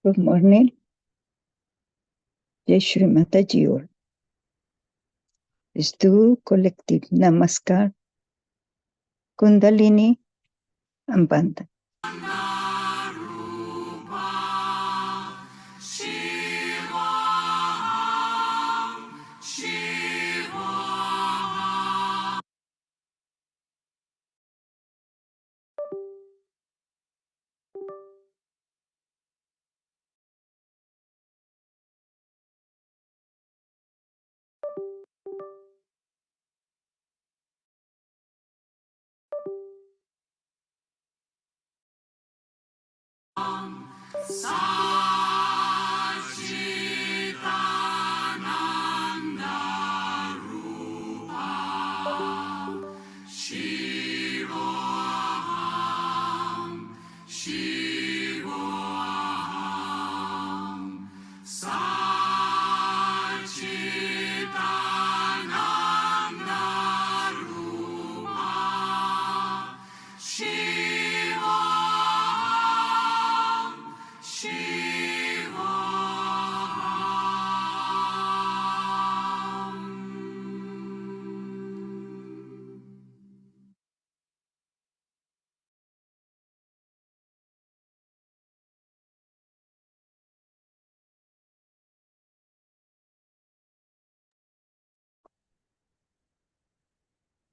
Good morning. Jai Shri Mataji all. Let's do collective Namaskar, Kundalini and Bandha.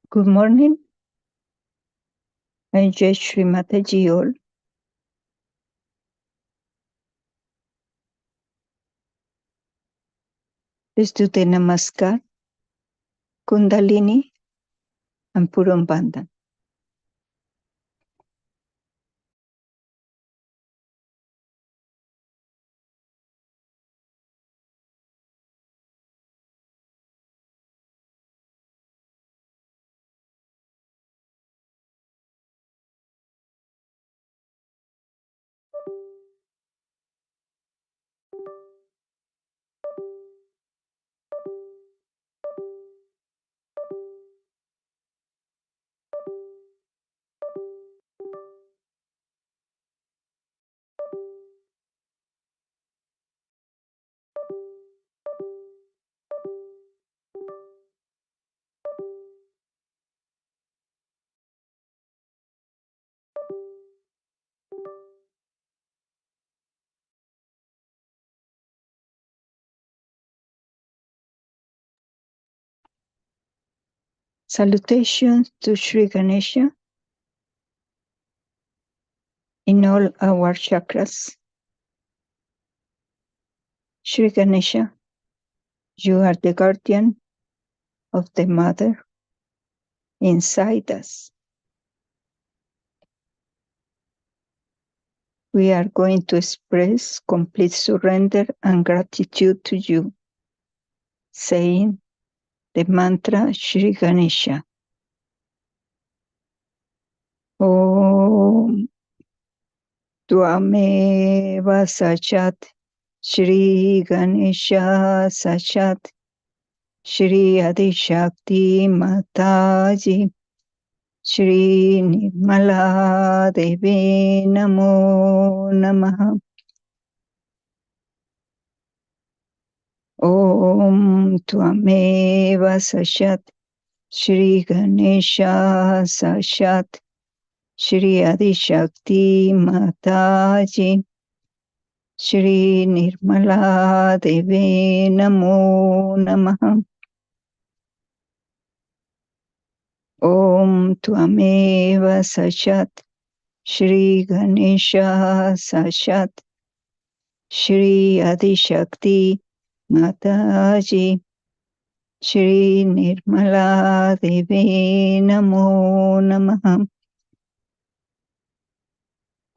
Good morning. And Jai Shri Mataji all. Let's do the Namaskar, Kundalini and Puram Bandhan. Salutations to Shri Ganesha in all our chakras. Shri Ganesha, you are the guardian of the Mother inside us. We are going to express complete surrender and gratitude to you, saying the mantra Shri Ganesha. Om Tvameva Sachat Shri Ganesha Sachat Shri Adishakti Mataji Shri Nirmala Devi Namo Namaha. Om Tvameva Sachat Shri Ganesha Sachat Shri Adishakti Mataji Shri Nirmala Devi Namo Namaha. Om Tvameva Sachat Shri Ganesha Sachat Shri Adishakti Mataji Shri Nirmala Devi Namo Namaha.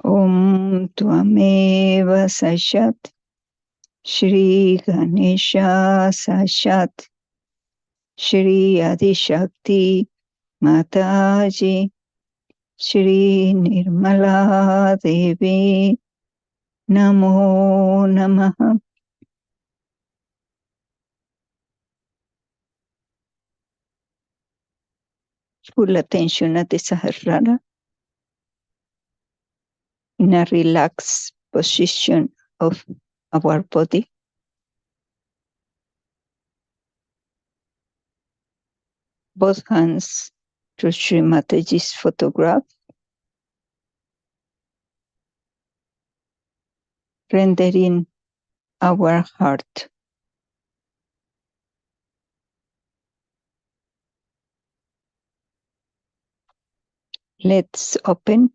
Om Tvameva Sachat Shri Ganesha Sachat Shri Adishakti Mataji Shri Nirmala Devi Namo Namaha. Full attention at the Sahasrara in a relaxed position of our body. Both hands to Shri Mataji's photograph, rendering our heart. Let's open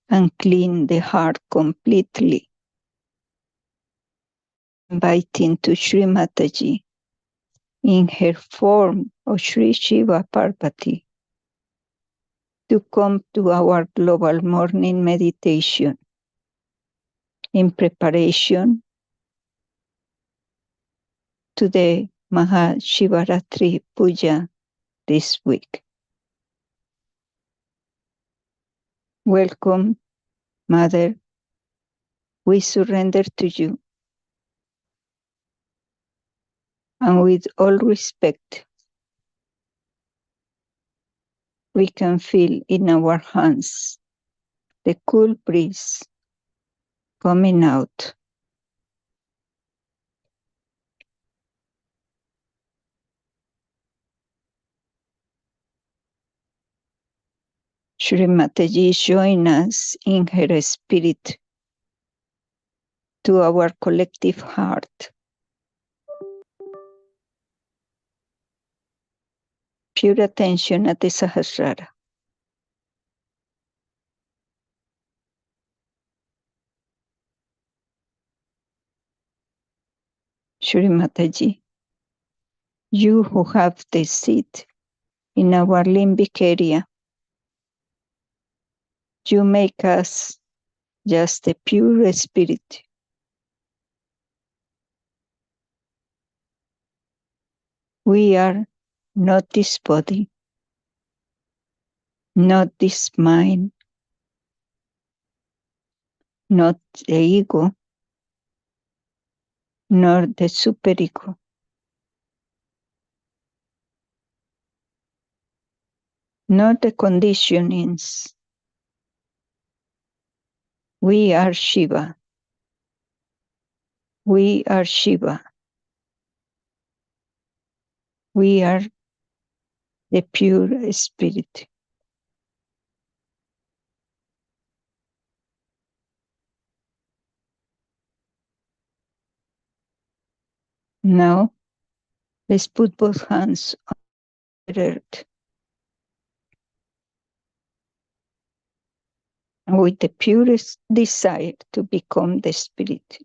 and clean the heart completely, inviting to Shri Mataji in her form of Shri Shiva Parvati to come to our global morning meditation in preparation to the Mahashivaratri Puja this week. Welcome, Mother. We surrender to you. And with all respect, we can feel in our hands the cool breeze coming out. Shri Mataji join us in her spirit to our collective heart. Pure attention at the Sahasrara. Shri Mataji, you who have the seat in our limbic area, you make us just a pure spirit. We are not this body, not this mind, not the ego, nor the superego. Not the conditionings. We are Shiva. We are Shiva. We are the pure spirit. Now, let's put both hands on the earth. With the purest desire to become the spirit.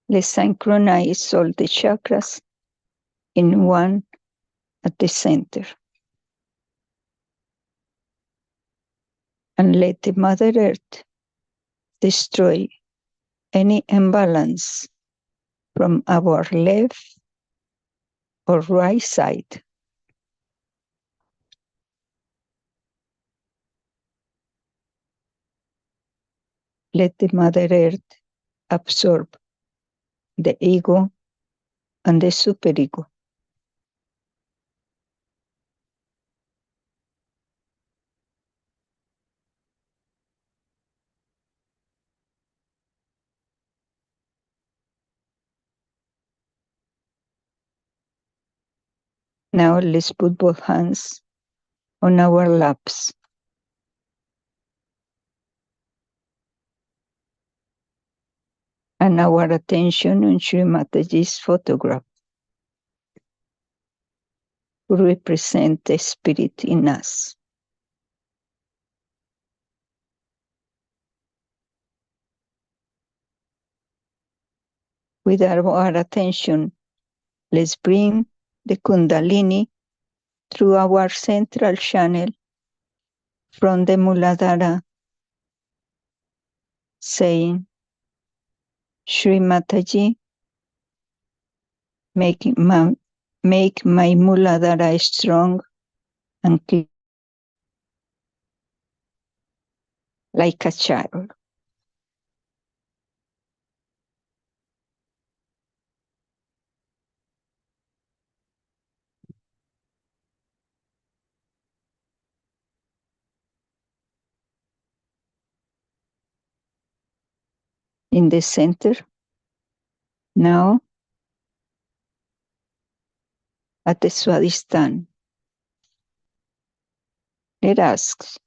Let's synchronize all the chakras in one at the center. And let the Mother Earth destroy any imbalance from our left or right side. Let the Mother Earth absorb the ego and the superego. Now let's put both hands on our laps. And our attention on Shri Mataji's photograph, who represent the spirit in us. With our attention, let's bring the Kundalini through our central channel from the Muladhara, saying, Shri Mataji, make my Muladhara strong and clear like a child. in the center. Now, at the Swadhisthana, let us ask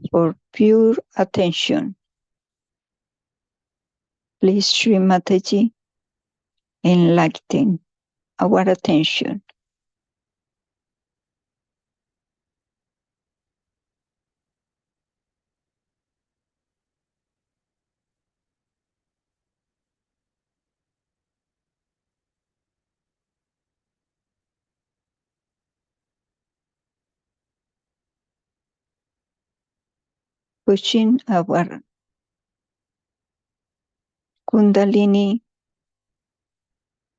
for pure attention. Please, Shri Mataji, enlighten our attention. Pushing our Kundalini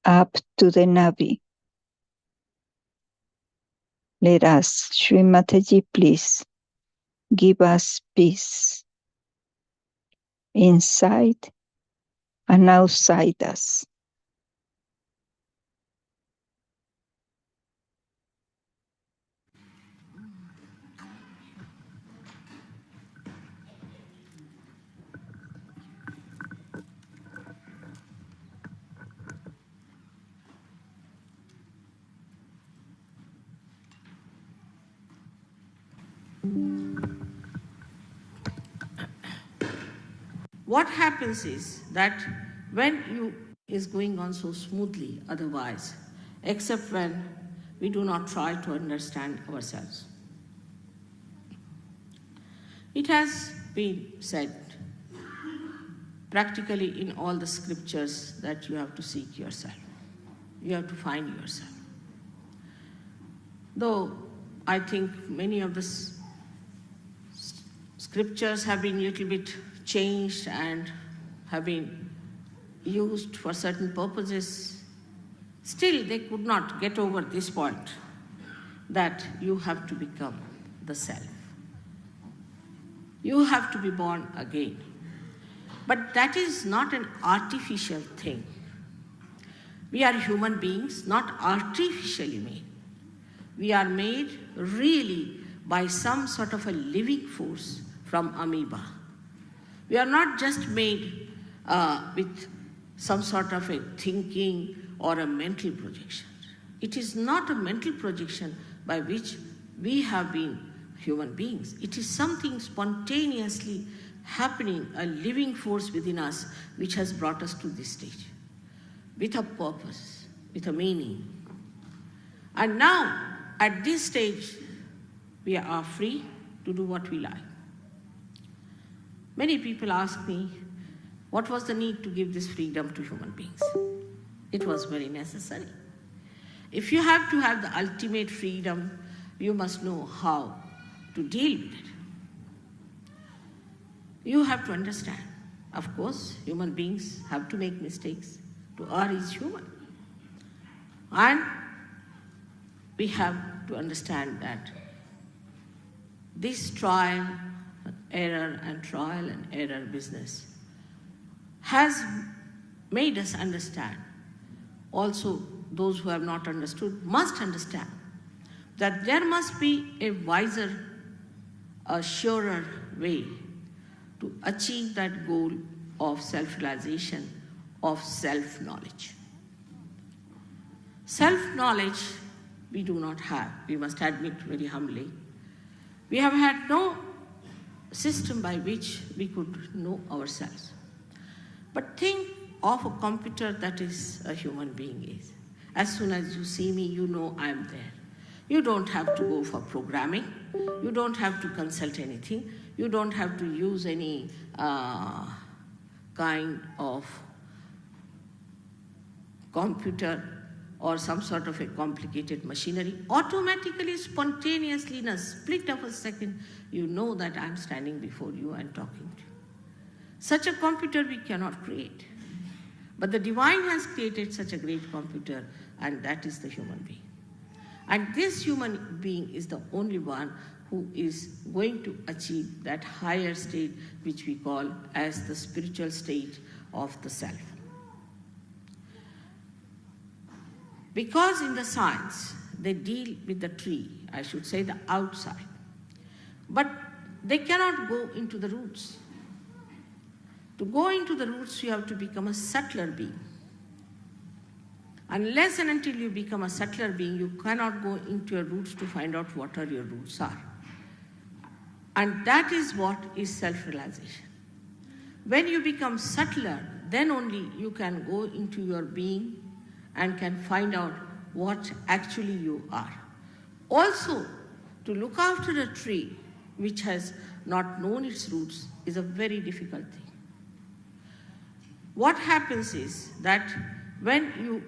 up to the Navi. Let us, Shri Mataji, please give us peace inside and outside us. What happens is that when you is going on so smoothly otherwise, except when we do not try to understand ourselves. It has been said practically in all the scriptures that you have to seek yourself. You have to find yourself. Though I think many of the scriptures have been a little bit changed and have been used for certain purposes, still they could not get over this point that you have to become the self. You have to be born again. But that is not an artificial thing. We are human beings, not artificially made. We are made really by some sort of a living force from amoeba. We are not just made with some sort of a thinking or a mental projection. It is not a mental projection by which we have been human beings. It is something spontaneously happening, a living force within us which has brought us to this stage with a purpose, with a meaning. And now, at this stage, we are free to do what we like. Many people ask me, what was the need to give this freedom to human beings? It was very necessary. If you have to have the ultimate freedom, you must know how to deal with it. You have to understand. Of course, human beings have to make mistakes. To err is human. And we have to understand that this trial, error and trial and error business has made us understand. Also, those who have not understood must understand that there must be a wiser, a surer way to achieve that goal of self-realization, of self-knowledge. Self-knowledge we do not have, we must admit very humbly. We have had no system by which we could know ourselves. But think of a computer that is a human being is. As soon as you see me, you know I am there. You don't have to go for programming. You don't have to consult anything. You don't have to use any kind of computer or some sort of a complicated machinery. Automatically, spontaneously, in a split of a second, you know that I'm standing before you and talking to you. Such a computer we cannot create. But the divine has created such a great computer, and that is the human being. And this human being is the only one who is going to achieve that higher state which we call as the spiritual state of the self. Because in the science, they deal with the tree, I should say the outside, but they cannot go into the roots. To go into the roots, you have to become a subtler being. Unless and until you become a subtler being, you cannot go into your roots to find out what your roots are. And that is what is self-realization. When you become subtler, then only you can go into your being and can find out what actually you are. Also, to look after a tree which has not known its roots is a very difficult thing. What happens is that when you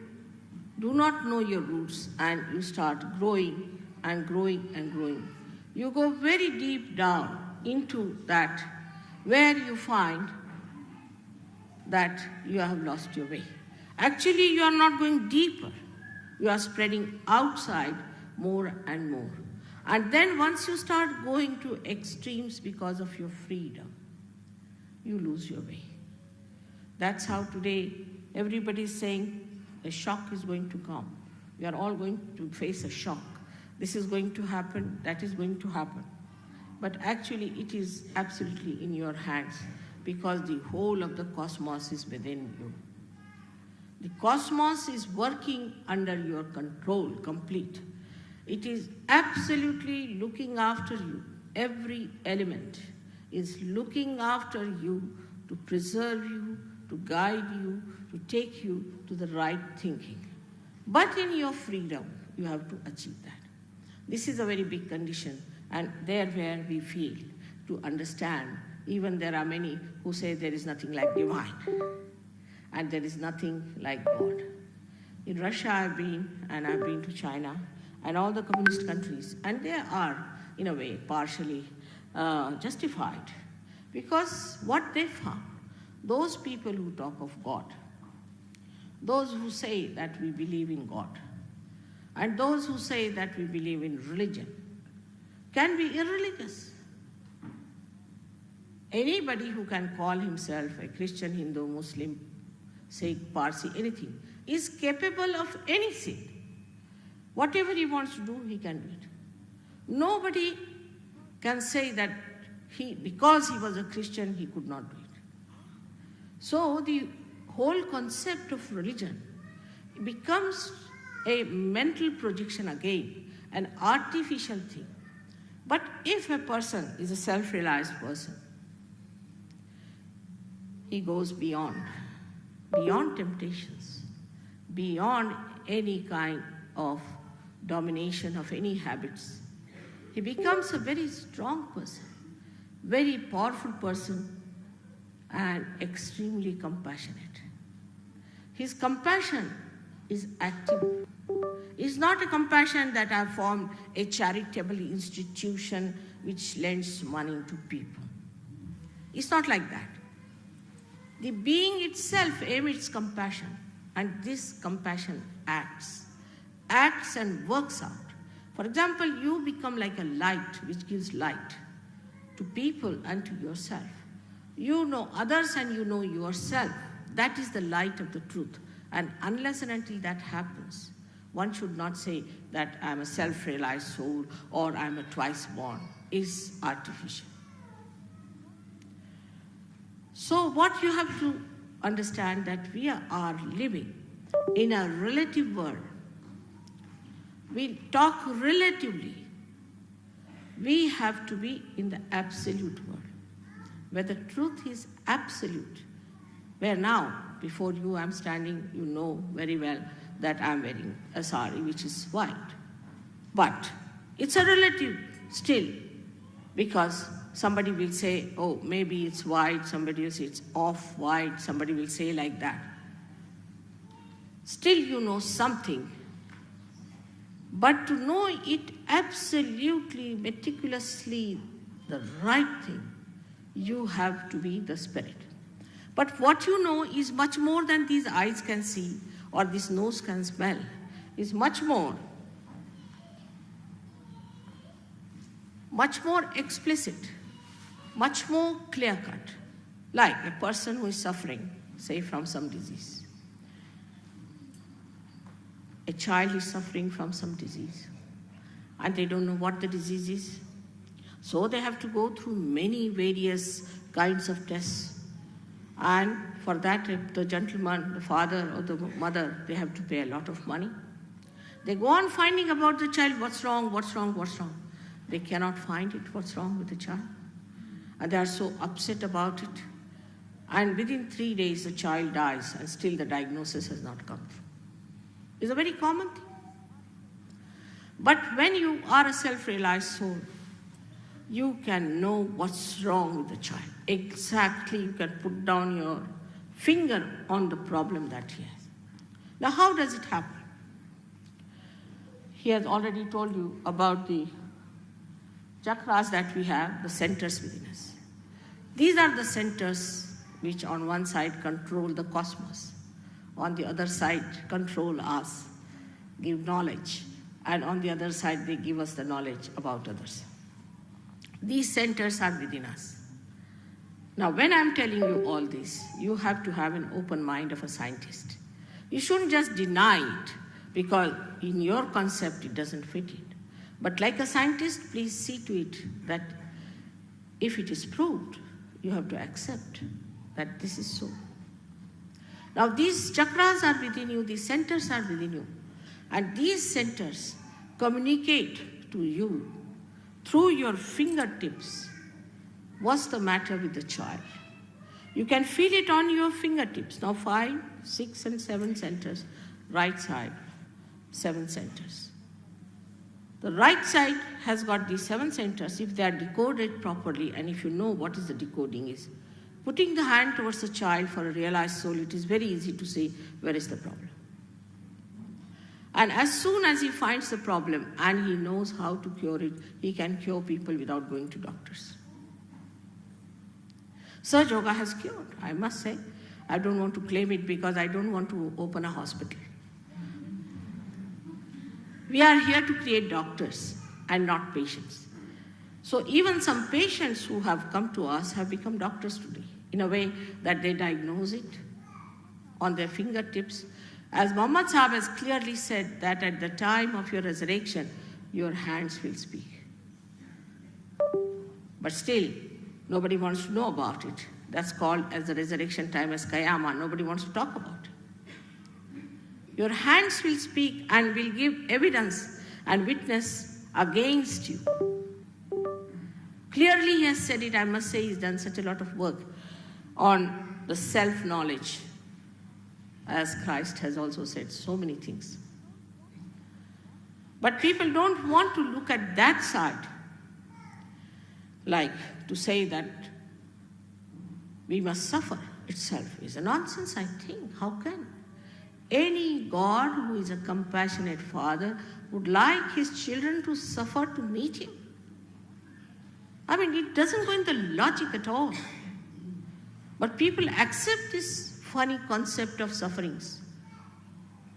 do not know your roots and you start growing and growing and growing, you go very deep down into that where you find that you have lost your way. Actually, you are not going deeper. You are spreading outside more and more. And then once you start going to extremes because of your freedom, you lose your way. That's how today everybody is saying a shock is going to come. We are all going to face a shock. This is going to happen, that is going to happen. But actually it is absolutely in your hands because the whole of the cosmos is within you. The cosmos is working under your control, complete. It is absolutely looking after you. Every element is looking after you to preserve you, to guide you, to take you to the right thinking. But in your freedom, you have to achieve that. This is a very big condition, and there where we fail to understand. Even there are many who say there is nothing like divine, and there is nothing like God. In Russia I've been, and I've been to China, and all the communist countries, and they are, in a way, partially justified. Because what they found, those people who talk of God, those who say that we believe in God, and those who say that we believe in religion, can be irreligious. Anybody who can call himself a Christian, Hindu, Muslim, Sikh, Parsi, anything, is capable of any sin. Whatever he wants to do, he can do it. Nobody can say that because he was a Christian, he could not do it. So the whole concept of religion becomes a mental projection again, an artificial thing. But if a person is a self-realized person, he goes beyond temptations, beyond any kind of domination of any habits. He becomes a very strong person, very powerful person, and extremely compassionate. His compassion is active. It's not a compassion that I formed a charitable institution which lends money to people. It's not like that. The being itself emits compassion, and this compassion acts and works out. For example, you become like a light which gives light to people and to yourself. You know others and you know yourself. That is the light of the truth. And unless and until that happens, one should not say that I'm a self-realized soul or I'm a twice born. Is artificial. So what you have to understand that we are living in a relative world. We talk relatively. We have to be in the absolute world, where the truth is absolute. Where now, before you I'm standing, you know very well that I'm wearing a sari which is white. But it's a relative still, because somebody will say, oh, maybe it's white, somebody will say it's off-white, somebody will say like that. Still you know something. But to know it absolutely, meticulously, the right thing, you have to be the spirit. But what you know is much more than these eyes can see or this nose can smell, is much more explicit, much more clear-cut, like a person who is suffering, say, from some disease. A child is suffering from some disease, and they don't know what the disease is. So they have to go through many various kinds of tests. And for that, if the gentleman, the father or the mother, they have to pay a lot of money. They go on finding about the child, what's wrong, what's wrong, what's wrong. They cannot find it, what's wrong with the child. And they are so upset about it. And within 3 days, the child dies, and still the diagnosis has not come through. It's a very common thing. But when you are a self-realized soul, you can know what's wrong with the child. Exactly, you can put down your finger on the problem that he has. Now, how does it happen? He has already told you about the chakras that we have, the centers within us. These are the centers which on one side control the cosmos, on the other side control us, give knowledge, and on the other side they give us the knowledge about others. These centers are within us. Now, when I'm telling you all this, you have to have an open mind of a scientist. You shouldn't just deny it because in your concept it doesn't fit it. But like a scientist, please see to it that if it is proved, you have to accept that this is so. Now, these chakras are within you, these centers are within you, and these centers communicate to you through your fingertips what's the matter with the child. You can feel it on your fingertips. Now 5, 6, and 7 centers, right side, 7 centers. The right side has got these 7 centers. If they are decoded properly, and if you know what is the decoding is, putting the hand towards the child for a realized soul, it is very easy to say, where is the problem? And as soon as he finds the problem and he knows how to cure it, he can cure people without going to doctors. Saj Yoga has cured, I must say. I don't want to claim it because I don't want to open a hospital. We are here to create doctors and not patients. So even some patients who have come to us have become doctors today, in a way that they diagnose it on their fingertips. As Muhammad Sahib has clearly said that at the time of your resurrection, your hands will speak. But still, nobody wants to know about it. That's called as the resurrection time as Qiyamah. Nobody wants to talk about it. Your hands will speak and will give evidence and witness against you. Clearly he has said it. I must say he's done such a lot of work on the self-knowledge, as Christ has also said so many things. But people don't want to look at that side, like to say that we must suffer itself is a nonsense, I think. How can? Any God who is a compassionate father would like his children to suffer to meet him. I mean, it doesn't go in the logic at all. But people accept this funny concept of sufferings.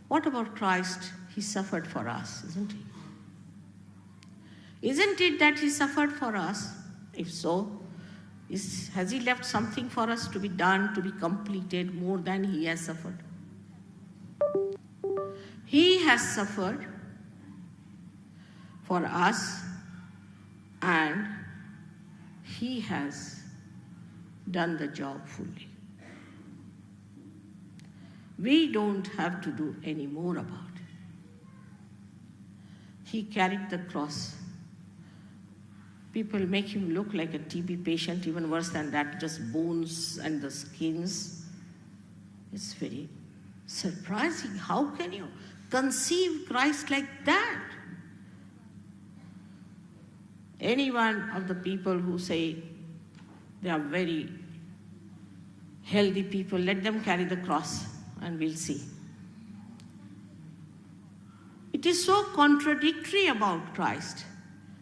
What about Christ? He suffered for us, isn't he? Isn't it that he suffered for us? If so, has he left something for us to be done, to be completed more than he has suffered? He has suffered for us and he has done the job fully. We don't have to do any more about it. He carried the cross. People make him look like a TB patient, even worse than that, just bones and the skins. It's very surprising. How can you conceive Christ like that? Any one of the people who say they are very healthy people, let them carry the cross and we'll see. It is so contradictory about Christ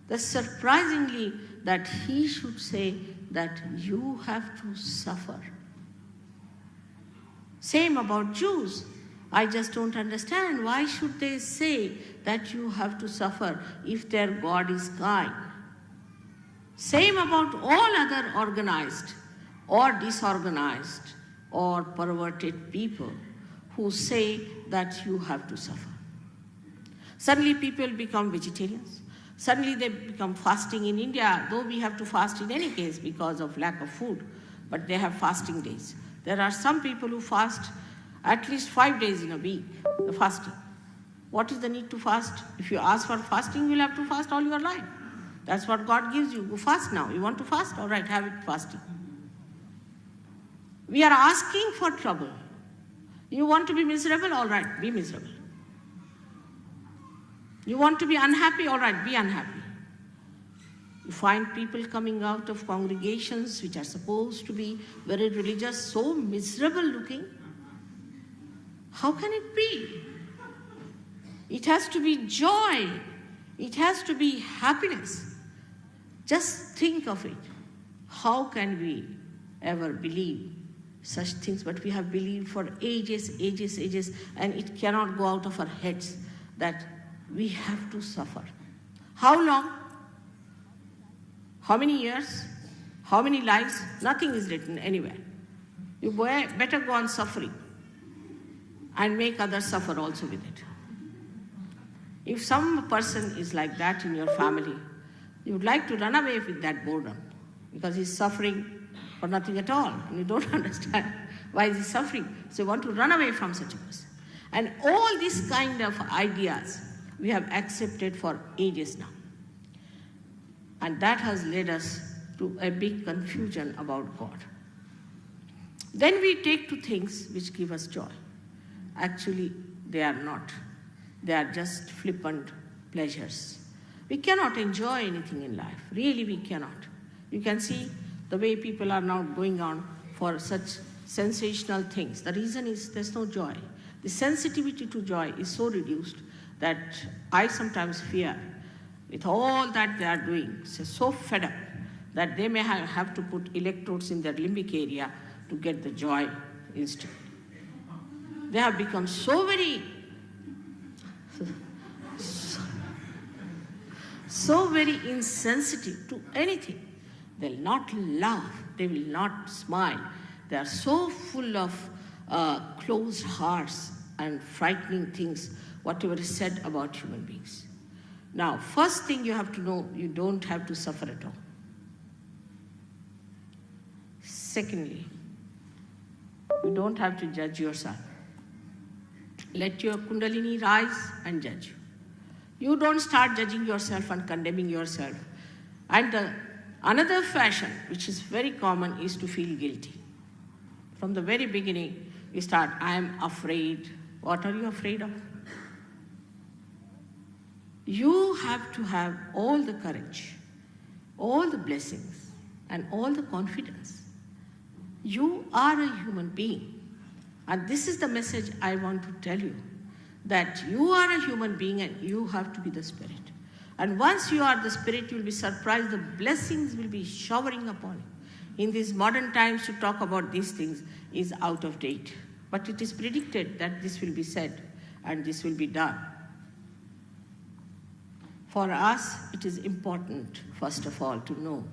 that surprisingly that he should say that you have to suffer. Same about Jews. I just don't understand. Why should they say that you have to suffer if their God is kind? Same about all other organized or disorganized or perverted people who say that you have to suffer. Suddenly people become vegetarians. Suddenly they become fasting in India, though we have to fast in any case because of lack of food, but they have fasting days. There are some people who fast at least 5 days in a week, the fasting. What is the need to fast? If you ask for fasting, you will have to fast all your life. That's what God gives you. Go fast now. You want to fast? All right, have it fasting. We are asking for trouble. You want to be miserable? All right, be miserable. You want to be unhappy? All right, be unhappy. You find people coming out of congregations which are supposed to be very religious, so miserable looking. How can it be? It has to be joy. It has to be happiness. Just think of it. How can we ever believe such things? But we have believed for ages, and it cannot go out of our heads that we have to suffer. How long? How many years? How many lives? Nothing is written anywhere. You better go on suffering and make others suffer also with it. If some person is like that in your family, you would like to run away with that boredom because he's suffering for nothing at all, and you don't understand why is he suffering. So you want to run away from such a person. And all these kind of ideas we have accepted for ages now. And that has led us to a big confusion about God. Then we take to things which give us joy. Actually, they are not. They are just flippant pleasures. We cannot enjoy anything in life. Really, we cannot. You can see the way people are now going on for such sensational things. The reason is there's no joy. The sensitivity to joy is so reduced that I sometimes fear with all that they are doing, so fed up that they may have to put electrodes in their limbic area to get the joy instantly. They have become so very insensitive to anything. They'll not laugh, they will not smile. They are so full of closed hearts and frightening things, whatever is said about human beings. Now, first thing you have to know, you don't have to suffer at all. Secondly, you don't have to judge yourself. Let your Kundalini rise and judge you. You don't start judging yourself and condemning yourself. And another fashion, which is very common, is to feel guilty. From the very beginning, you start, I am afraid. What are you afraid of? You have to have all the courage, all the blessings, and all the confidence. You are a human being. And this is the message I want to tell you, that you are a human being and you have to be the spirit. And once you are the spirit, you will be surprised. The blessings will be showering upon you. In these modern times, to talk about these things is out of date. But it is predicted that this will be said and this will be done. For us, it is important, first of all, to know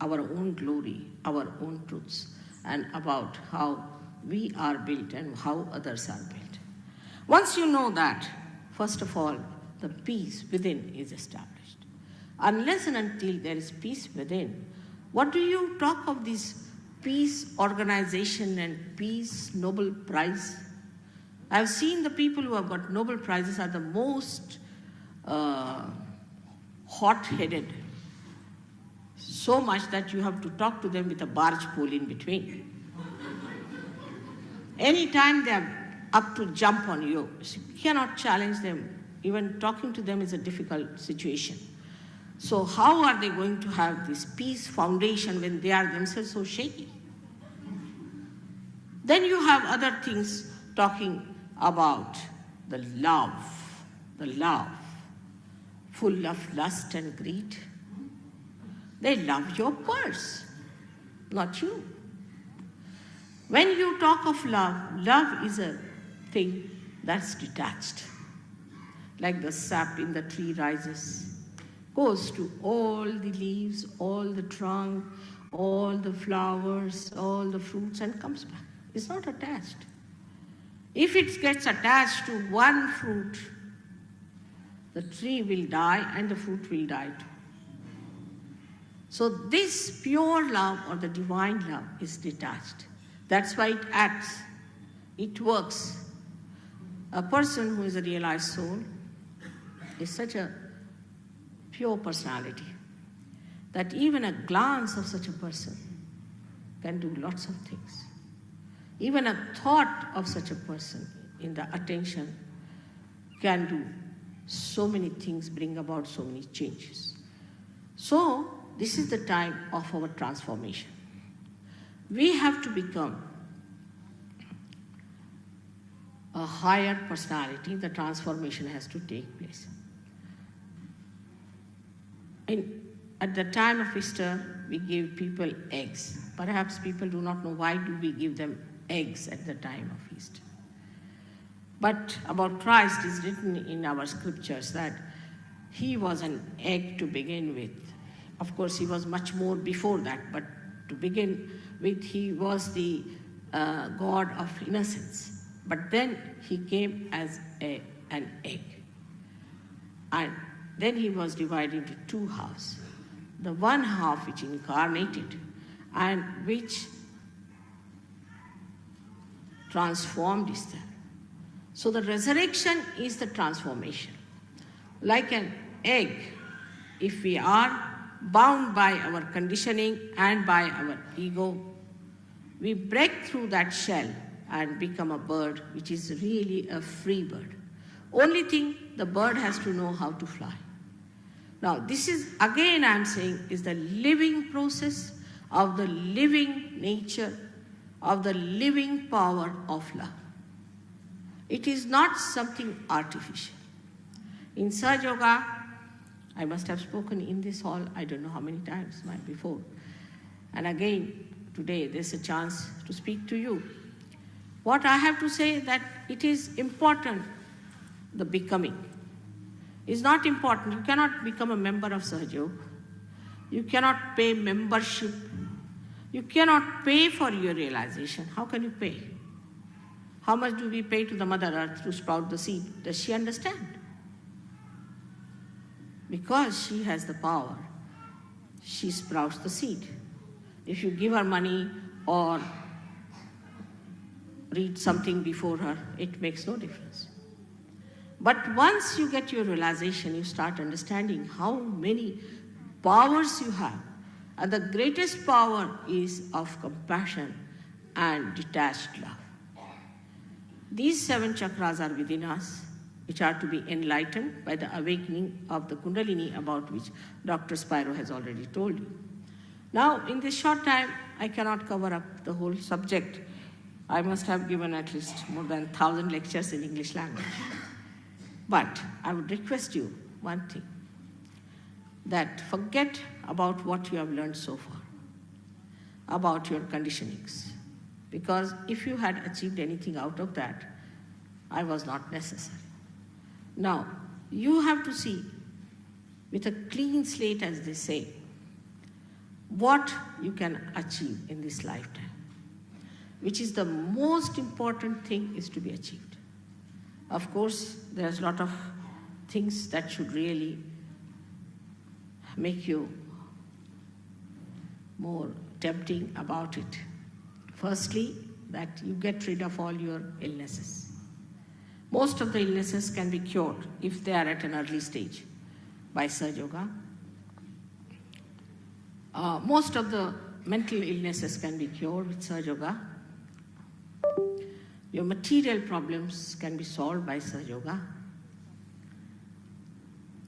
our own glory, our own truths, and about how we are built and how others are built. Once you know that, first of all, the peace within is established. Unless and until there is peace within, what do you talk of this peace organization and peace Nobel Prize? I've seen the people who have got Nobel Prizes are the most hot-headed, so much that you have to talk to them with a barge pole in between. Anytime they are up to jump on you, you cannot challenge them. Even talking to them is a difficult situation. So how are they going to have this peace foundation when they are themselves so shaky? Then you have other things talking about the love, full of lust and greed. They love your purse, not you. When you talk of love, love is a thing that's detached. Like the sap in the tree rises, goes to all the leaves, all the trunk, all the flowers, all the fruits, and comes back. It's not attached. If it gets attached to one fruit, the tree will die and the fruit will die too. So this pure love or the divine love is detached. That's why it acts, it works. A person who is a realized soul is such a pure personality that even a glance of such a person can do lots of things. Even a thought of such a person in the attention can do so many things, bring about so many changes. So, this is the time of our transformation. We have to become a higher personality. The transformation has to take place. At the time of Easter, we give people eggs. Perhaps people do not know why do we give them eggs at the time of Easter. But about Christ is written in our scriptures that he was an egg to begin with. Of course, he was much more before that, but to begin with, he was the God of innocence. But then he came as an egg. And then he was divided into two halves. The one half which incarnated and which transformed Easter. So the resurrection is the transformation. Like an egg, if we are bound by our conditioning and by our ego, we break through that shell and become a bird which is really a free bird. Only thing, the bird has to know how to fly. Now, this is, again I am saying, is the living process of the living nature, of the living power of love. It is not something artificial. In Sahaja Yoga, I must have spoken in this hall, I don't know how many times before. And again, today there's a chance to speak to you. What I have to say that it is important, the becoming. Is not important. You cannot become a member of Sahaja Yoga. You cannot pay membership. You cannot pay for your realization. How can you pay? How much do we pay to the Mother Earth to sprout the seed? Does she understand? Because she has the power, she sprouts the seed. If you give her money or read something before her, it makes no difference. But once you get your realization, you start understanding how many powers you have. And the greatest power is of compassion and detached love. These 7 chakras are within us, which are to be enlightened by the awakening of the Kundalini, about which Dr. Spiro has already told you. Now, in this short time, I cannot cover up the whole subject. I must have given at least more than 1,000 lectures in English language. But I would request you one thing, that forget about what you have learned so far, about your conditionings. Because if you had achieved anything out of that, I was not necessary. Now, you have to see, with a clean slate, as they say, what you can achieve in this lifetime, which is the most important thing is to be achieved. Of course, there's a lot of things that should really make you more tempting about it. Firstly, that you get rid of all your illnesses. Most of the illnesses can be cured if they are at an early stage by Sahaja Yoga. Most of the mental illnesses can be cured with Sahaja Yoga. Your material problems can be solved by Sahaja Yoga.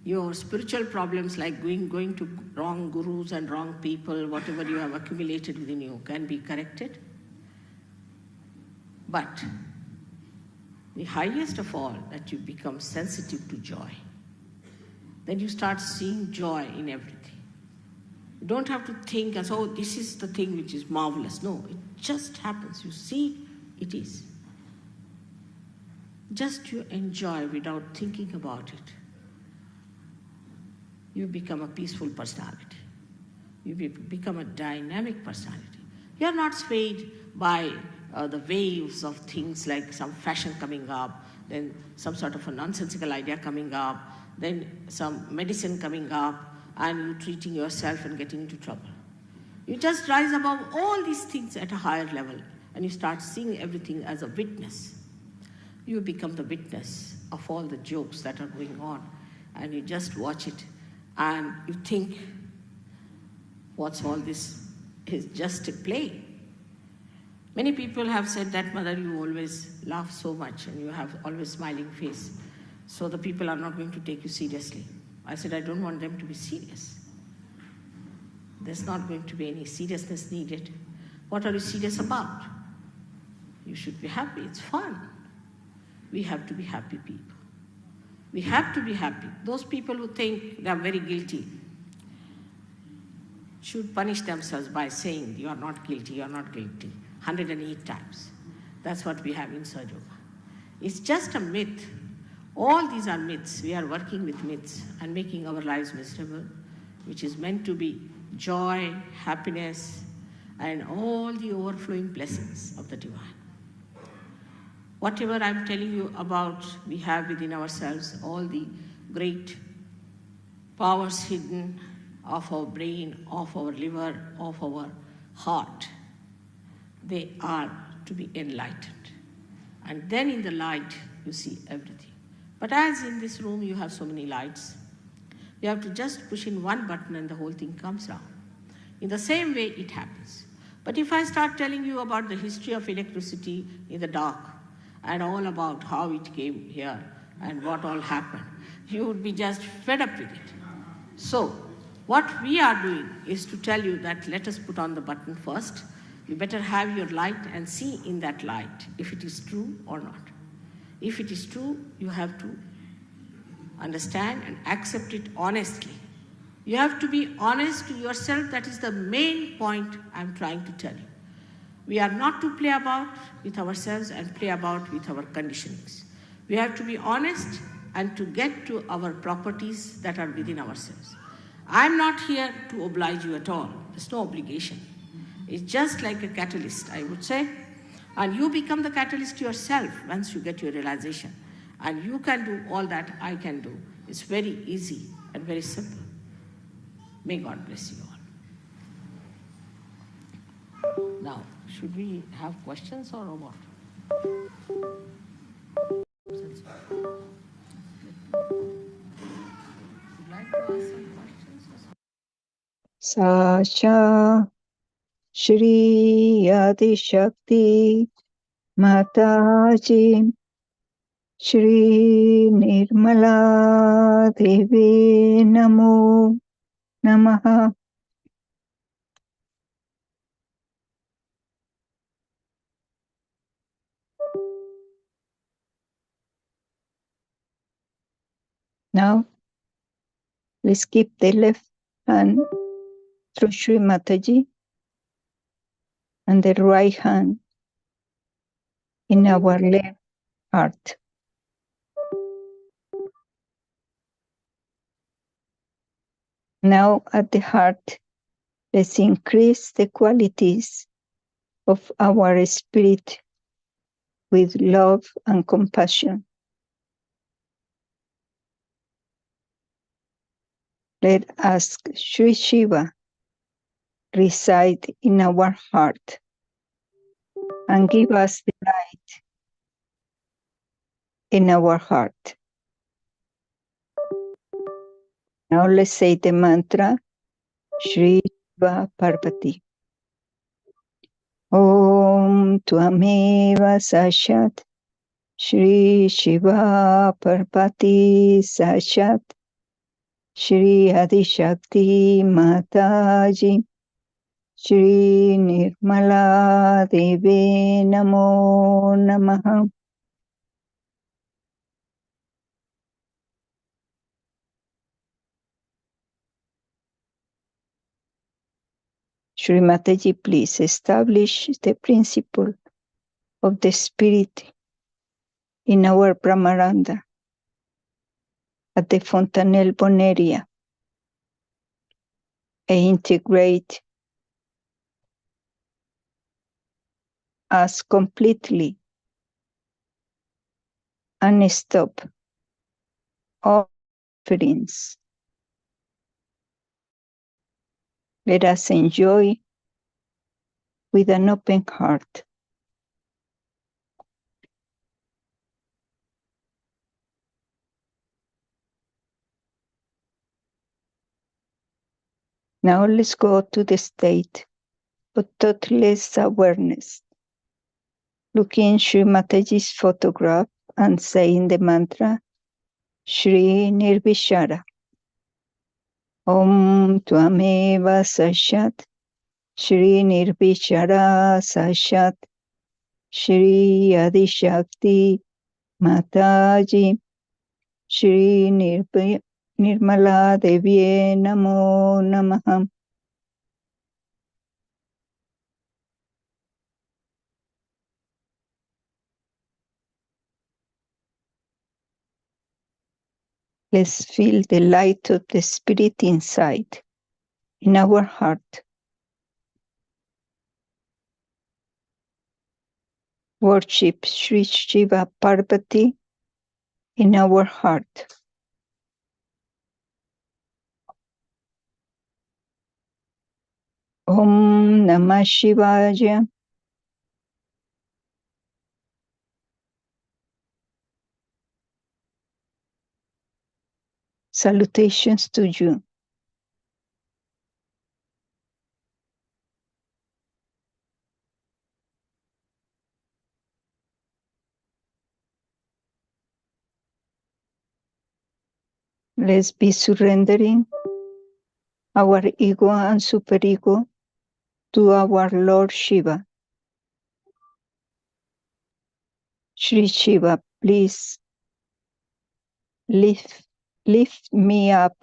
Your spiritual problems, like going to wrong gurus and wrong people, whatever you have accumulated within you, can be corrected. But the highest of all, that you become sensitive to joy. Then you start seeing joy in everything. You don't have to think as, oh, this is the thing which is marvelous. No, it just happens. You see, it is. Just you enjoy without thinking about it. You become a peaceful personality. You become a dynamic personality. You are not swayed by the waves of things like some fashion coming up, then some sort of a nonsensical idea coming up, then some medicine coming up, and you treating yourself and getting into trouble. You just rise above all these things at a higher level, and you start seeing everything as a witness. You become the witness of all the jokes that are going on, and you just watch it and you think, what's all this? It's just a play. Many people have said that, Mother, you always laugh so much and you have always smiling face, so the people are not going to take you seriously. I said, I don't want them to be serious. There's not going to be any seriousness needed. What are you serious about? You should be happy. It's fun. We have to be happy people. We have to be happy. Those people who think they are very guilty should punish themselves by saying, you are not guilty, you are not guilty, 108 times. That's what we have in Sahaja Yoga. It's just a myth. All these are myths. We are working with myths and making our lives miserable, which is meant to be joy, happiness, and all the overflowing blessings of the divine. Whatever I'm telling you about, we have within ourselves all the great powers hidden of our brain, of our liver, of our heart. They are to be enlightened. And then in the light, you see everything. But as in this room you have so many lights, you have to just push in one button and the whole thing comes down. In the same way it happens. But if I start telling you about the history of electricity in the dark and all about how it came here and what all happened, you would be just fed up with it. So what we are doing is to tell you that let us put on the button first. You better have your light and see in that light if it is true or not. If it is true, you have to understand and accept it honestly. You have to be honest to yourself. That is the main point I'm trying to tell you. We are not to play about with ourselves and play about with our conditionings. We have to be honest and to get to our properties that are within ourselves. I'm not here to oblige you at all. There's no obligation. It's just like a catalyst, I would say. And you become the catalyst yourself once you get your realization. And you can do all that I can do. It's very easy and very simple. May God bless you all. Now, should we have questions or what? Would you like to ask some questions or something? Sasha Shri Adi Shakti Mataji Shri Nirmala Devi Namo Namaha. Now, let's keep the left hand through Shri Mataji and the right hand in our left heart. Now at the heart, let's increase the qualities of our spirit with love and compassion. Let us Shri Shiva reside in our heart and give us the light in our heart. Now let's say the mantra Shri Shiva Parvati. Om Tvameva Sashat Shri Shiva Parvati Sashat Shri Adi Shakti Mataji Shri Nirmala Devi Namo Namaha. Shri Mataji, please establish the principle of the spirit in our Brahmaranda at the Fontanelle Boneria and integrate us completely and stop all feelings. Let us enjoy with an open heart Now let's go to the state of thoughtless awareness. Looking Shri Mataji's photograph and saying the mantra Shri Nirvishara. Om Tvameva Sashat Shri Nirvishara Sashat Shri Adishakti Mataji Shri Nirmala Devye Namo Namaha. Let's feel the light of the Spirit inside, in our heart. Worship Shri Shiva Parvati in our heart. Om Namah Shivaya. Salutations to you. Let's be surrendering our ego and superego to our Lord Shiva. Shri Shiva, please lift me up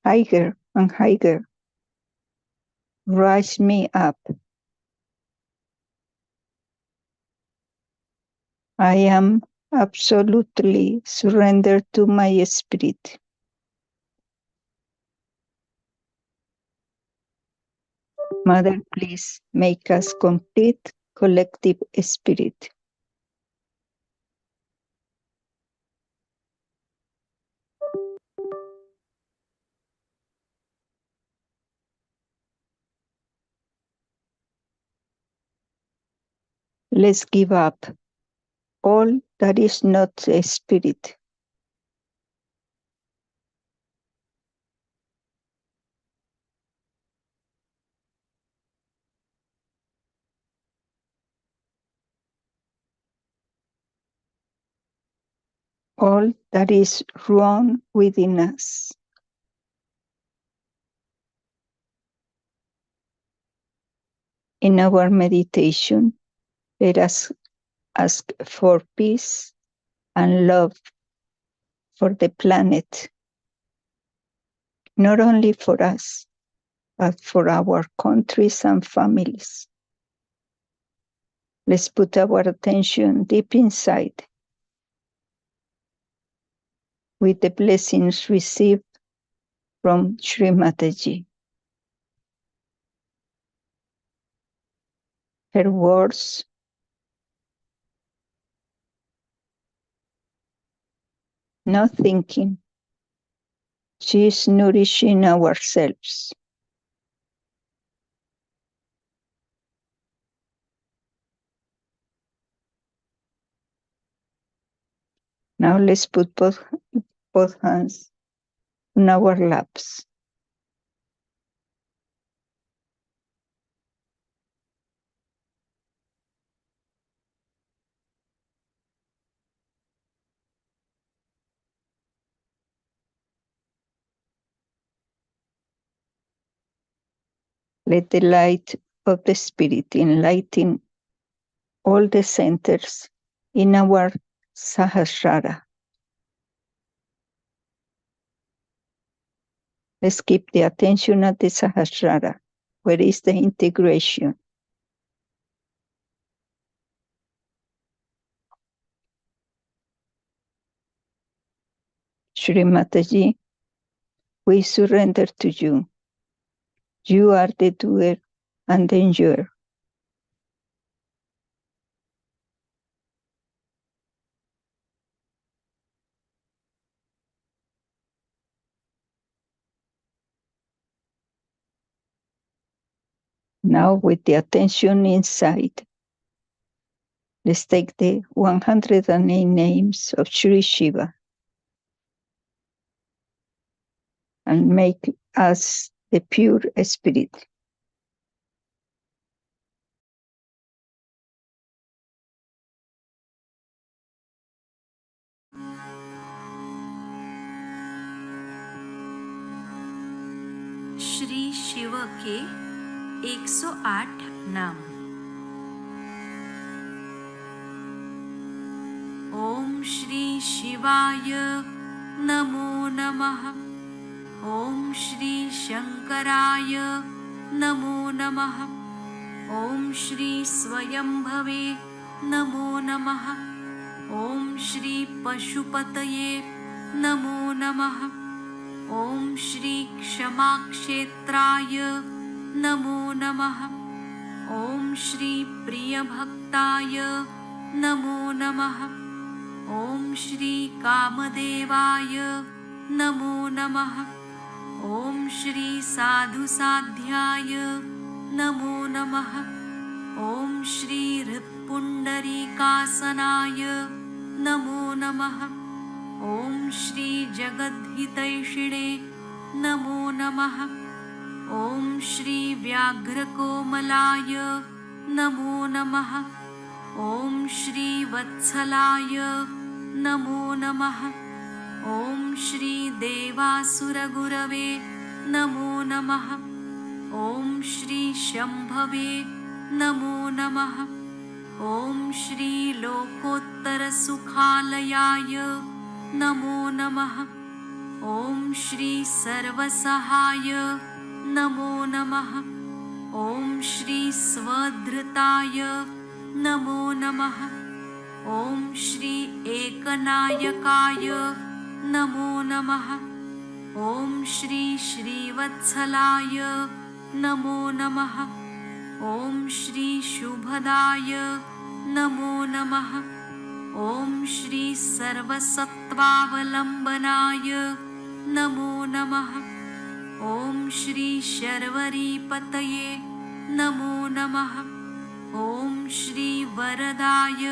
higher and higher. Rise me up. I am absolutely surrendered to my spirit. Mother, please make us complete collective spirit. Let's give up all that is not a spirit. All that is wrong within us. In our meditation, let us ask for peace and love for the planet, not only for us, but for our countries and families. Let's put our attention deep inside with the blessings received from Shri Mataji. Her words, no thinking. She is nourishing ourselves. Now let's put both hands on our laps. Let the light of the Spirit enlighten all the centers in our Sahasrara. Let's keep the attention at the Sahasrara, where is the integration. Shri Mataji, we surrender to you. You are the doer and the enjoyer. Now with the attention inside, let's take the 108 names of Shri Shiva and make as the pure spirit. Shri Shiv के 108 नाम। ओम श्री शिवाय नमो नमः। ओम श्री शंकराय नमो नमः। ओम श्री स्वयंभवे नमो नमः। ओम श्री पशुपतये नमो नमः। ओम श्री क्षमाक्षेत्राय नमो नमः। ओम श्री प्रियभक्ताय नमो नमः। ओम श्री कामदेवाय नमो नमः। ओम श्री साधुसाध्याय नमो नमः। ओम श्री हृत्पुंडरीकासनाय नमो नमः। ओम श्री जगद्हितैषिणे नमो नमः। ओम श्री व्याघ्रकोमलाय नमो नमः। ओम श्री वत्सलाय नमो नमः। ओम श्री देवासुरगुरवे नमो नमः। ओम श्री शंभवे नमो नमः। ओम श्री लोकोत्तरसुखालयाय नमो नमः। ओम श्री सर्वसहाय नमो नमः। ओम श्री स्वधृताय नमो नमः। ओम श्री एकनायकाय नमो नमः। ओम श्री श्रीवत्सलाय नमो नमः। ओम श्री शुभदाय नमो नमः। ओम श्री सर्वसत्त्वावलम्बनाय नमो नमः। ओम श्री शर्वरीपतये नमो नमः। ओम श्री वरदाय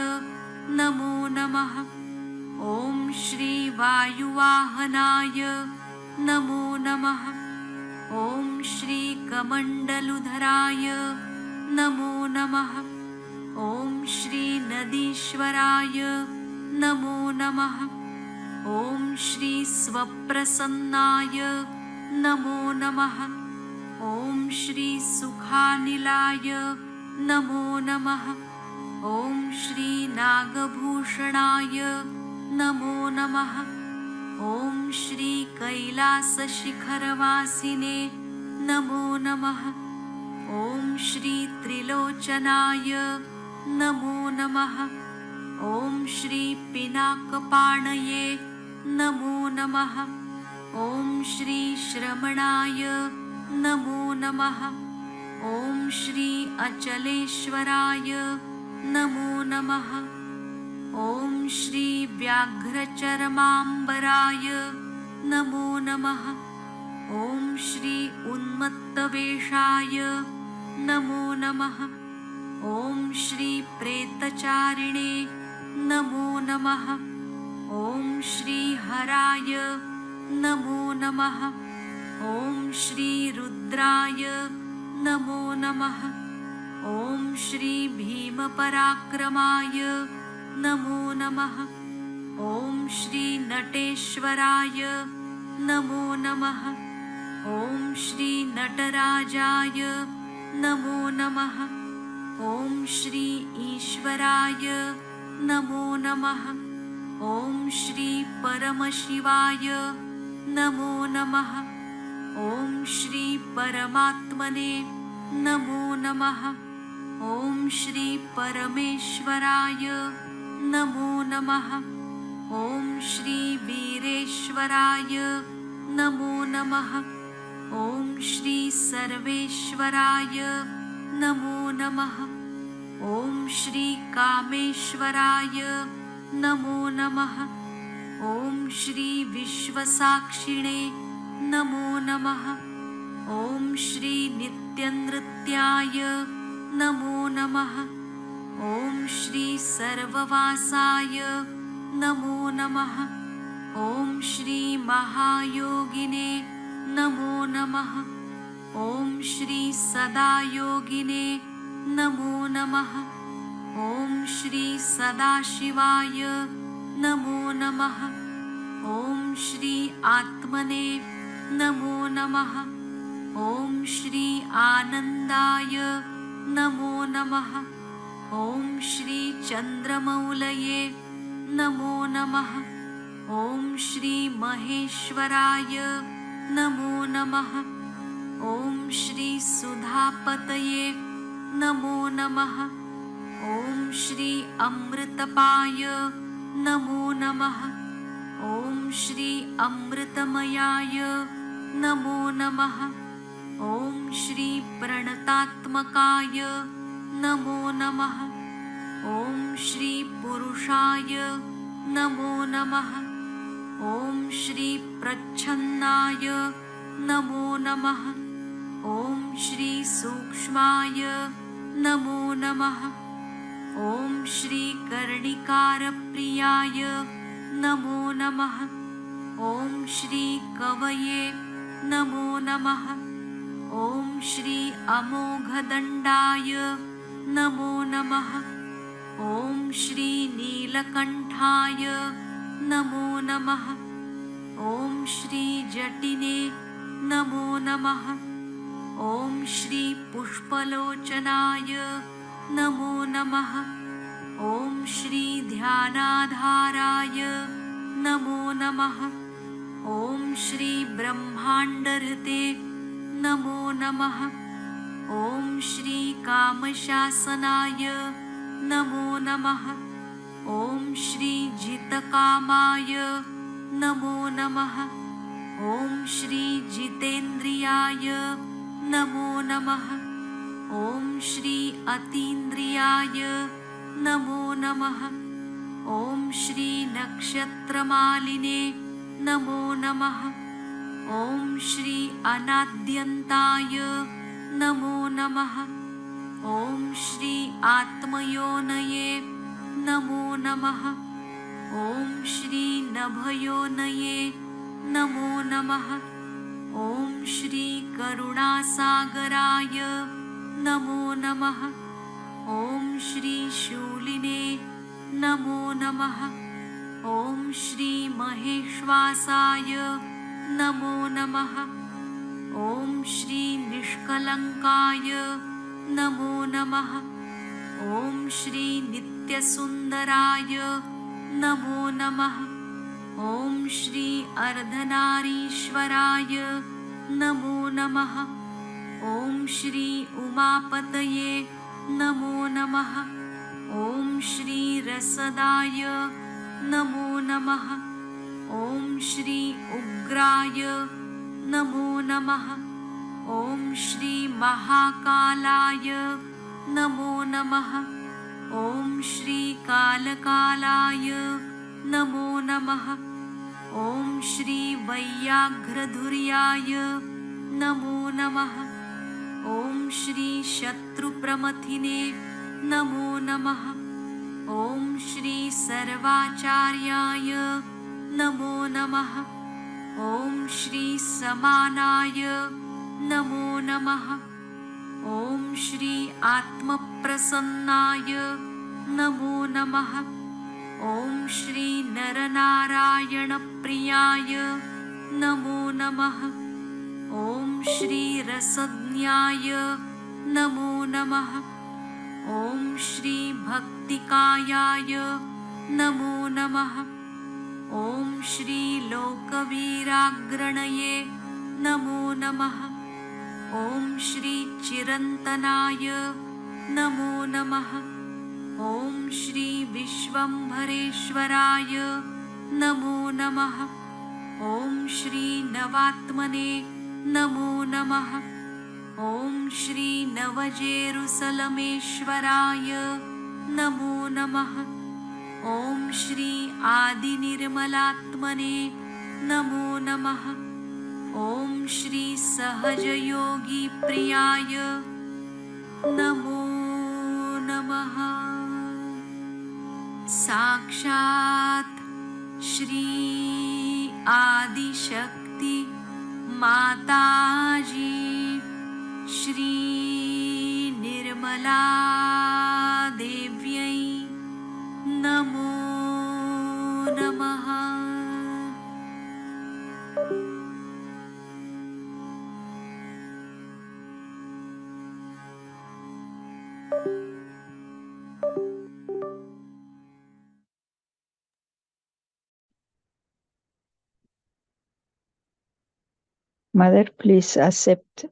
नमो नमः। ओम श्री वायुवाहनाय नमो नमः। ओम श्री कमण्डलुधराय नमो नमः। ओम श्री नदीश्वराय नमो नमः। ओम श्री स्वप्रसन्नाय नमो नमः। ओम श्री सुखानिलाय नमो नमः। ओम श्री नागभूषणाय नमो नमः। ओम श्री कैलासशिखरवासिने नमो नमः। ओम श्री त्रिलोचनाय नमो नमः। ओम श्री पिनाकपाणये नमो नमः। ओम श्री श्रमणाय नमो नमः। ओम श्री अचलेश्वराय नमो नमः। ओम श्री व्याघ्रचरमाम्बराय नमो नमः। ओम श्री उन्मत्तवेषाय नमो नमः। ओम श्री प्रेतचारिणे नमो नमः। ओम श्री हराय नमो नमः। ओम श्री रुद्राय नमो नमः। ओम श्री भीमपराक्रमाय नमो नमः। ओम श्री नटेश्वराय नमो नमः। ओम श्री नटराजाय नमो नमः। ओम श्री ईश्वराय नमो नमः। ओम श्री परमशिवाय नमो नमः। ओम श्री परमात्मने नमो नमः। ओम श्री परमेश्वराय नमो नमः। ओम श्री वीरेश्वराय नमो नमः। ओम श्री सर्वेश्वराय नमो नमः। ओम श्री कामेश्वराय नमो नमः। ओम श्री विश्वसाक्षिणे नमो नमः। ओम श्री नित्यनृत्याय नमो नमः। ओम श्री सर्ववासाय नमो नमः। ओम श्री महायोगिने नमो नमः। ॐ श्री सदायोगिने नमो नमः। ॐ श्री सदाशिवाय नमो नमः। ॐ श्री आत्मने नमो नमः। ॐ श्री आनन्दाय नमो नमः। ॐ श्री चन्द्रमौलये नमो नमः। ॐ श्री महेश्वराय नमो नमः। ॐ श्री सुधापतये नमो नमः। ॐ श्री अमृतपाय नमो नमः। ॐ श्री अमृतमयाय नमो नमः। ॐ श्री प्रणतात्मकाय नमो नमः। ॐ श्री पुरुषाय नमो नमः। ॐ श्री प्रच्छन्नाय नमो नमः। ॐ श्री सूक्ष्माय नमो नमः। ॐ श्री कर्णिकारप्रियाय नमो नमः। ॐ श्री कवये नमो नमः। ॐ श्री अमोघदण्डाय नमो नमः। ॐ श्री नीलकण्ठाय नमो नमः। ॐ श्री जटिने नमो नमः। ॐ श्री पुष्पलोचनाय नमो नमः। ॐ श्री ध्यानाधाराय नमो नमः। ॐ श्री ब्रह्माण्डहृते नमो नमः। ॐ श्री कामशासनाय नमो नमः। ॐ श्री जितकामाय नमो नमः। ॐ श्री जितेन्द्रियाय नमो नमः। ॐ श्री अतीन्द्रियाय नमो नमः। ॐ श्री नक्षत्रमालिने नमो नमः। ॐ श्री अनाद्यन्ताय नमो नमः। ॐ श्री आत्मयोनये नमो नमः। ॐ श्री नभयोनये नमो नमः। ॐ श्री करुणासागराय नमो नमः। ॐ श्री शूलिने नमो नमः। ॐ श्री महेश्वासाय नमो नमः। ॐ श्री निष्कलङ्काय नमो नमः। ॐ श्री नित्यसुन्दराय नमो नमः। ॐ श्री अर्धनारीश्वराय नमो नमः। ॐ श्री उमापतये नमो नमः। ॐ श्री रसदाय नमो नमः। ॐ श्री उग्राय नमो नमः। ॐ श्री महाकालाय नमो नमः। ॐ श्री कालकालाय नमो नमः। ॐ श्री वैयाघ्रधुर्याय नमो नमः। ॐ श्री शत्रुप्रमथिने नमो नमः। ॐ श्री सर्वाचार्याय नमो नमः। ॐ श्री समानाय नमो नमः। ॐ श्री आत्मप्रसन्नाय नमो नमः। ॐ श्री नरनारायणप्रियाय नमो नमः। ॐ श्री रसज्ञाय नमो नमः। ॐ श्री भक्तिकायाय नमो नमः। ॐ श्री लोकवीराग्रणये नमो नमः। ॐ श्री चिरन्तनाय नमो नमः। ॐ श्री विश्वम्भरेश्वराय नमो नमः। ॐ श्री नवात्मने नमो नमः। ॐ श्री नवजेरुसलमेश्वराय नमो नमः। ॐ श्री आदिनिर्मलात्मने नमो नमः। ॐ श्री सहजयोगीप्रियाय नमो नमः। साक्षात् श्री आदिशक्ति माताजी श्री निर्मला देव्यै नमो नमः। Mother, please accept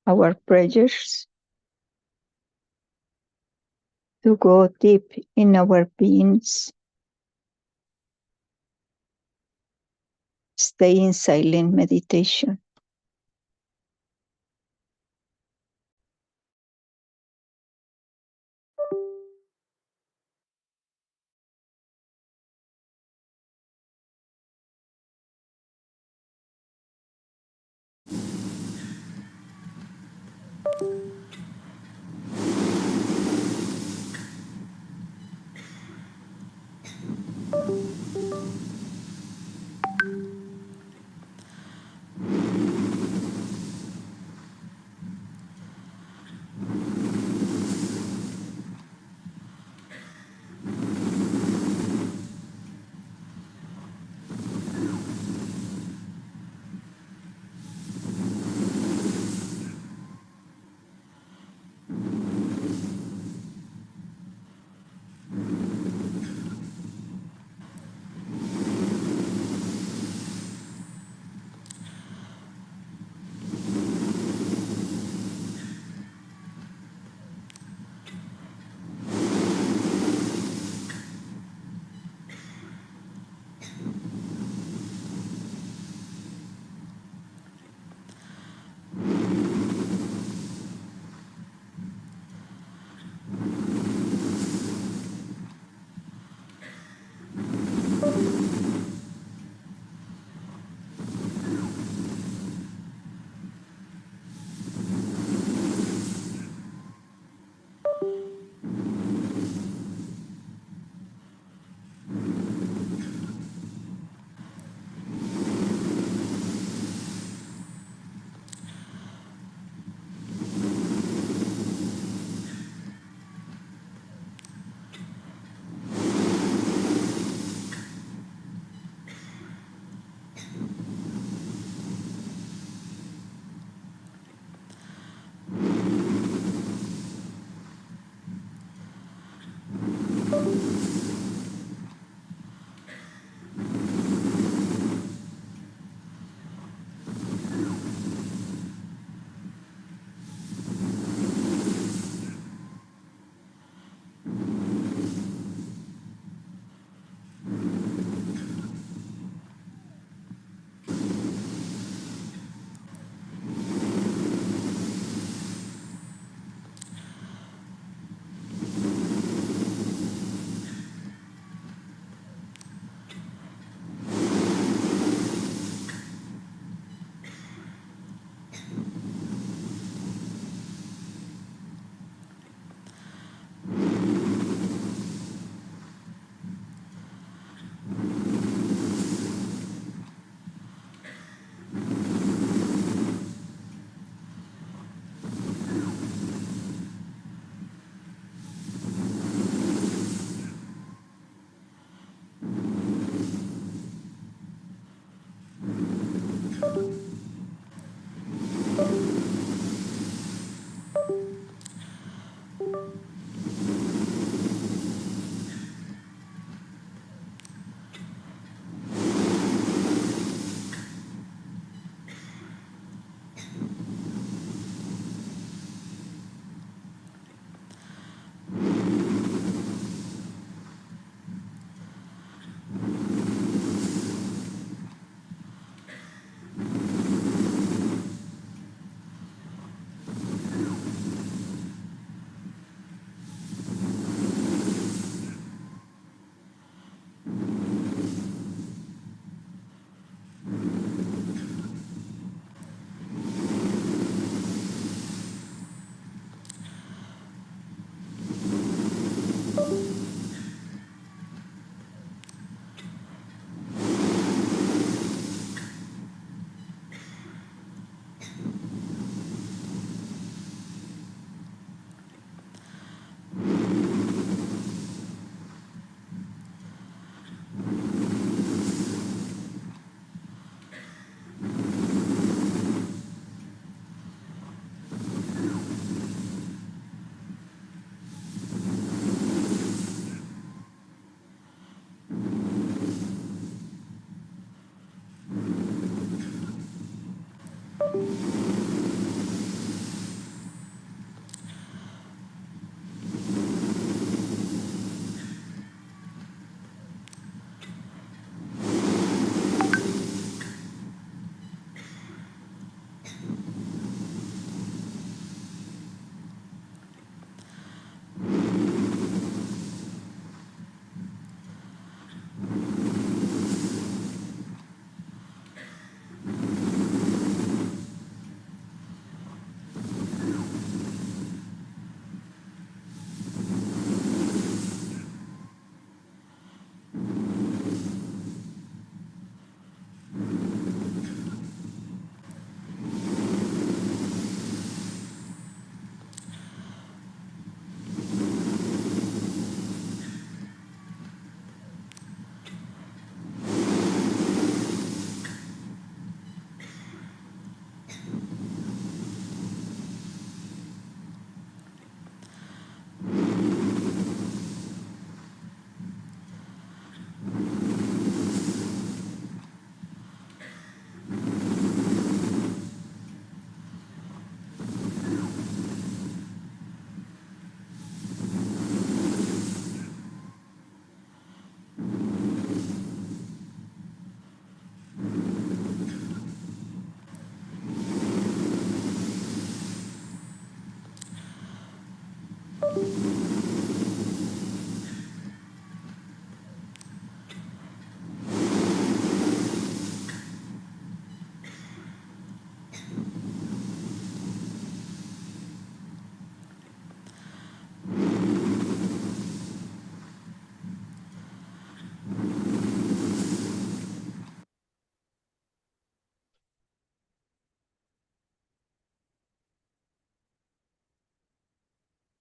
our prayers to go deep in our beings. Stay in silent meditation.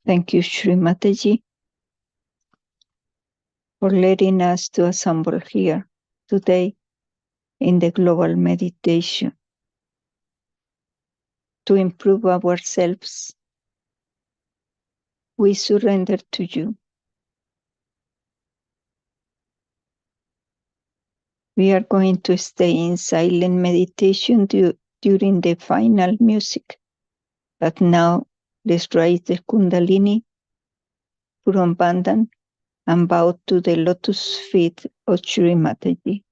Thank you, Shri Mataji, for letting us to assemble here today in the global meditation to improve ourselves. We surrender to you. We are going to stay in silent meditation during the final music. But now, let's raise the Kundalini, Puram Bandhan, and bow to the lotus feet of Shri Mataji.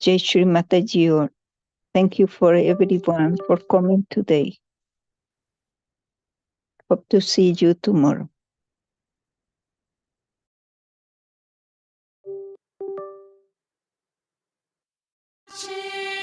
Jai Shri Mataji Or. Thank you for everyone for coming today. Hope to see you tomorrow. Shiva.